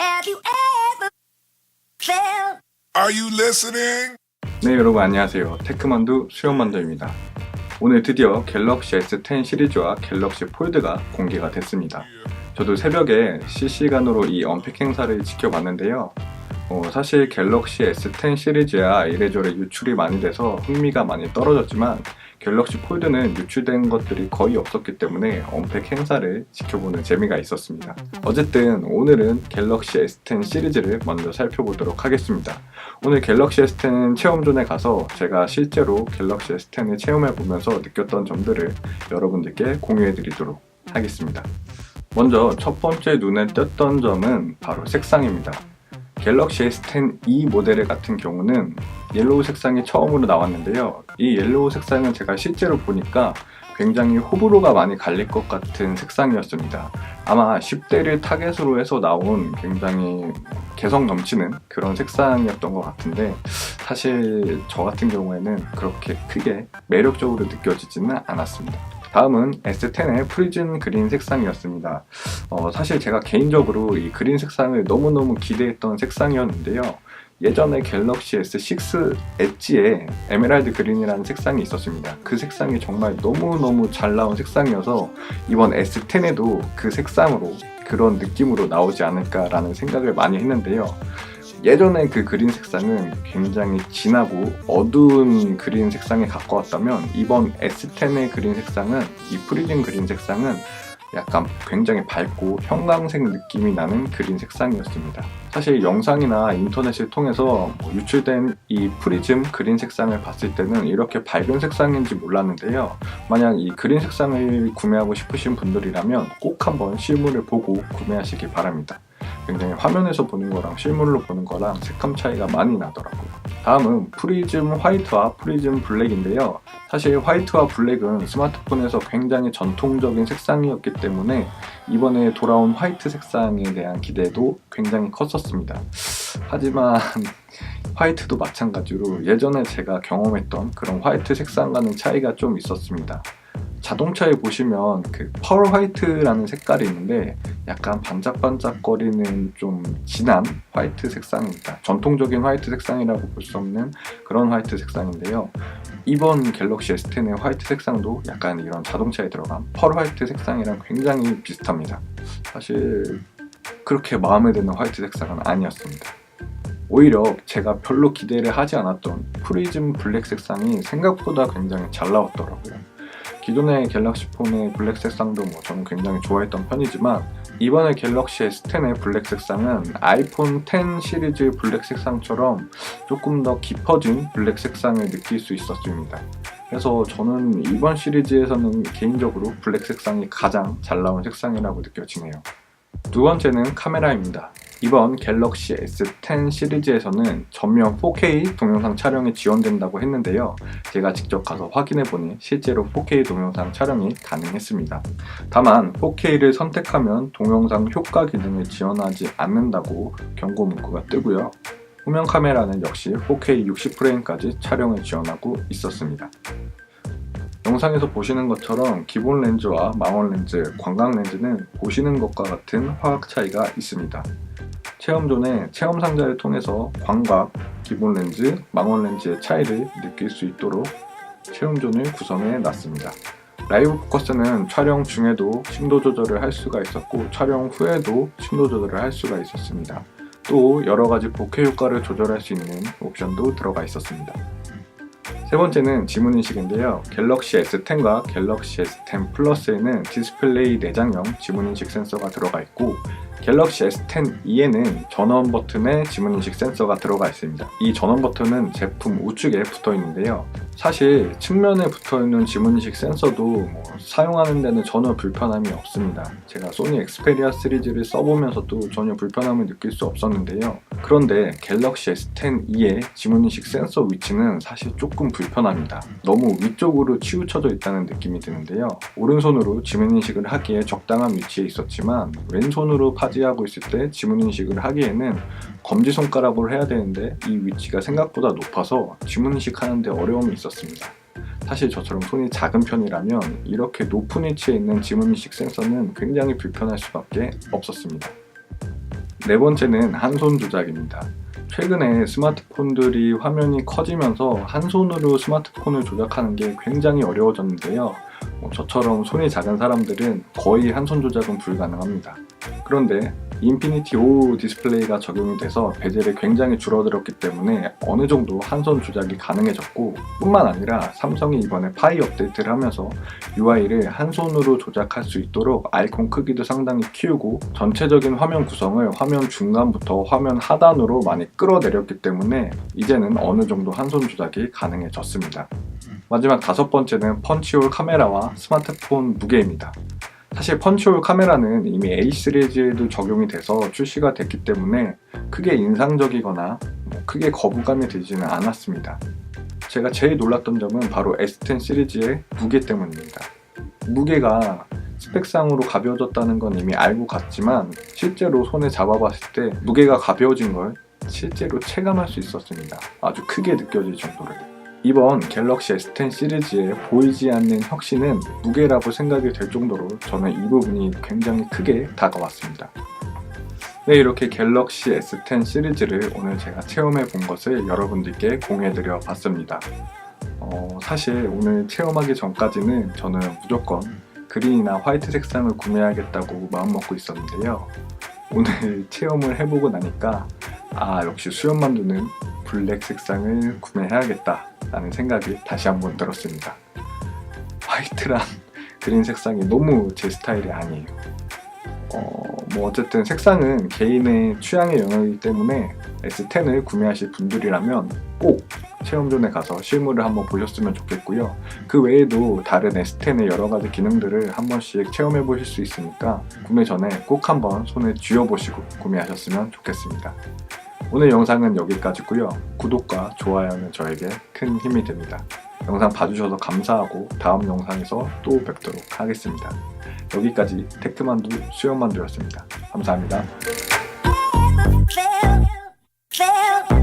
Have you ever felt? Are you listening? 네, 여러분 안녕하세요. 테크만두 수영만두입니다. 오늘 드디어 갤럭시 S10 시리즈와 갤럭시 폴드가 공개가 됐습니다. 저도 새벽에 실시간으로 이 언팩 행사를 지켜봤는데요. 사실 갤럭시 S10 시리즈야 이래저래 유출이 많이 돼서 흥미가 많이 떨어졌지만 갤럭시 폴드는 유출된 것들이 거의 없었기 때문에 언팩 행사를 지켜보는 재미가 있었습니다. 어쨌든 오늘은 갤럭시 S10 시리즈를 먼저 살펴보도록 하겠습니다. 오늘 갤럭시 S10 체험존에 가서 제가 실제로 갤럭시 S10을 체험해보면서 느꼈던 점들을 여러분들께 공유해드리도록 하겠습니다. 먼저 첫 번째 눈에 띄었던 점은 바로 색상입니다. 갤럭시 S10e 모델 같은 경우는 옐로우 색상이 처음으로 나왔는데요. 이 옐로우 색상은 제가 실제로 보니까 굉장히 호불호가 많이 갈릴 것 같은 색상이었습니다. 아마 10대를 타겟으로 해서 나온 굉장히 개성 넘치는 그런 색상이었던 것 같은데 사실 저 같은 경우에는 그렇게 크게 매력적으로 느껴지지는 않았습니다. 다음은 S10의 프리즘 그린 색상이었습니다. 사실 제가 개인적으로 이 그린 색상을 너무너무 기대했던 색상이었는데요. 예전에 갤럭시 S6 엣지에 에메랄드 그린이라는 색상이 있었습니다. 그 색상이 정말 너무너무 잘 나온 색상이어서 이번 S10에도 그 색상으로 그런 느낌으로 나오지 않을까라는 생각을 많이 했는데요. 예전에 그 그린 색상은 굉장히 진하고 어두운 그린 색상에 가까웠다면 이번 S10의 그린 색상은 이 프리즘 그린 색상은 약간 굉장히 밝고 형광색 느낌이 나는 그린 색상이었습니다. 사실 영상이나 인터넷을 통해서 유출된 이 프리즘 그린 색상을 봤을 때는 이렇게 밝은 색상인지 몰랐는데요. 만약 이 그린 색상을 구매하고 싶으신 분들이라면 꼭 한번 실물을 보고 구매하시기 바랍니다. 굉장히 화면에서 보는 거랑 실물로 보는 거랑 색감 차이가 많이 나더라고요. 다음은 프리즘 화이트와 프리즘 블랙인데요. 사실 화이트와 블랙은 스마트폰에서 굉장히 전통적인 색상이었기 때문에 이번에 돌아온 화이트 색상에 대한 기대도 굉장히 컸었습니다. 하지만 화이트도 마찬가지로 예전에 제가 경험했던 그런 화이트 색상과는 차이가 좀 있었습니다. 자동차에 보시면 그 펄 화이트라는 색깔이 있는데 약간 반짝반짝거리는 좀 진한 화이트 색상입니다. 전통적인 화이트 색상이라고 볼 수 없는 그런 화이트 색상인데요. 이번 갤럭시 S10의 화이트 색상도 약간 이런 자동차에 들어간 펄 화이트 색상이랑 굉장히 비슷합니다. 사실 그렇게 마음에 드는 화이트 색상은 아니었습니다. 오히려 제가 별로 기대를 하지 않았던 프리즘 블랙 색상이 생각보다 굉장히 잘 나왔더라고요. 기존의 갤럭시 폰의 블랙 색상도 저는 굉장히 좋아했던 편이지만 이번에 갤럭시 S10의 블랙 색상은 아이폰 10 시리즈 블랙 색상처럼 조금 더 깊어진 블랙 색상을 느낄 수 있었습니다. 그래서 저는 이번 시리즈에서는 개인적으로 블랙 색상이 가장 잘 나온 색상이라고 느껴지네요. 두 번째는 카메라입니다. 이번 갤럭시 S10 시리즈에서는 전면 4K 동영상 촬영이 지원된다고 했는데요. 제가 직접 가서 확인해보니 실제로 4K 동영상 촬영이 가능했습니다. 다만 4K를 선택하면 동영상 효과 기능을 지원하지 않는다고 경고 문구가 뜨고요. 후면 카메라는 역시 4K 60프레임까지 촬영을 지원하고 있었습니다. 영상에서 보시는 것처럼 기본 렌즈와 망원 렌즈, 광각 렌즈는 보시는 것과 같은 화학 차이가 있습니다. 체험존에 체험 상자를 통해서 광각, 기본 렌즈, 망원 렌즈의 차이를 느낄 수 있도록 체험존을 구성해 놨습니다. 라이브 포커스는 촬영 중에도 심도 조절을 할 수가 있었고 촬영 후에도 심도 조절을 할 수가 있었습니다. 또 여러가지 bokeh 효과를 조절할 수 있는 옵션도 들어가 있었습니다. 세 번째는 지문인식인데요. 갤럭시 S10과 갤럭시 S10 플러스에는 디스플레이 내장형 지문인식 센서가 들어가 있고 갤럭시 S10e에는 전원 버튼에 지문인식 센서가 들어가 있습니다. 이 전원 버튼은 제품 우측에 붙어 있는데요. 사실 측면에 붙어 있는 지문인식 센서도 사용하는 데는 전혀 불편함이 없습니다. 제가 소니 엑스페리아 시리즈를 써보면서도 전혀 불편함을 느낄 수 없었는데요. 그런데 갤럭시 S10e의 지문인식 센서 위치는 사실 조금 불편합니다. 너무 위쪽으로 치우쳐져 있다는 느낌이 드는데요. 오른손으로 지문인식을 하기에 적당한 위치에 있었지만 왼손으로 파지하고 있을 때 지문인식을 하기에는 검지손가락으로 해야 되는데 이 위치가 생각보다 높아서 지문인식 하는데 어려움이 있었습니다. 사실 저처럼 손이 작은 편이라면 이렇게 높은 위치에 있는 지문인식 센서는 굉장히 불편할 수밖에 없었습니다. 네 번째는 한 손 조작입니다. 최근에 스마트폰들이 화면이 커지면서 한 손으로 스마트폰을 조작하는 게 굉장히 어려워졌는데요. 저처럼 손이 작은 사람들은 거의 한 손 조작은 불가능합니다. 그런데 인피니티 5 디스플레이가 적용이 돼서 베젤이 굉장히 줄어들었기 때문에 어느 정도 한 손 조작이 가능해졌고, 뿐만 아니라 삼성이 이번에 파이 업데이트를 하면서 UI를 한 손으로 조작할 수 있도록 아이콘 크기도 상당히 키우고 전체적인 화면 구성을 화면 중간부터 화면 하단으로 많이 끌어내렸기 때문에 이제는 어느 정도 한 손 조작이 가능해졌습니다. 마지막 다섯 번째는 펀치홀 카메라와 스마트폰 무게입니다. 사실 펀치홀 카메라는 이미 A 시리즈에도 적용이 돼서 출시가 됐기 때문에 크게 인상적이거나 크게 거부감이 들지는 않았습니다. 제가 제일 놀랐던 점은 바로 S10 시리즈의 무게 때문입니다. 무게가 스펙상으로 가벼워졌다는 건 이미 알고 갔지만 실제로 손에 잡아봤을 때 무게가 가벼워진 걸 실제로 체감할 수 있었습니다. 아주 크게 느껴질 정도로. 이번 갤럭시 S10 시리즈에 보이지 않는 혁신은 무게라고 생각이 될 정도로 저는 이 부분이 굉장히 크게 다가왔습니다. 네, 이렇게 갤럭시 S10 시리즈를 오늘 제가 체험해 본 것을 여러분들께 공유해드려 봤습니다. 사실 오늘 체험하기 전까지는 저는 무조건 그린이나 화이트 색상을 구매하겠다고 마음먹고 있었는데요. 오늘 체험을 해보고 나니까 역시 수염만두는 블랙 색상을 구매해야겠다 라는 생각이 다시 한번 들었습니다. 화이트랑 그린 색상이 너무 제 스타일이 아니에요. 어쨌든 색상은 개인의 취향의 영역이기 때문에 S10을 구매하실 분들이라면 꼭 체험존에 가서 실물을 한번 보셨으면 좋겠고요. 그 외에도 다른 S10의 여러가지 기능들을 한 번씩 체험해 보실 수 있으니까 구매 전에 꼭 한번 손에 쥐어보시고 구매하셨으면 좋겠습니다. 오늘 영상은 여기까지고요. 구독과 좋아요는 저에게 큰 힘이 됩니다. 영상 봐주셔서 감사하고 다음 영상에서 또 뵙도록 하겠습니다. 여기까지 테크만두 수염만두였습니다. 감사합니다. Fail.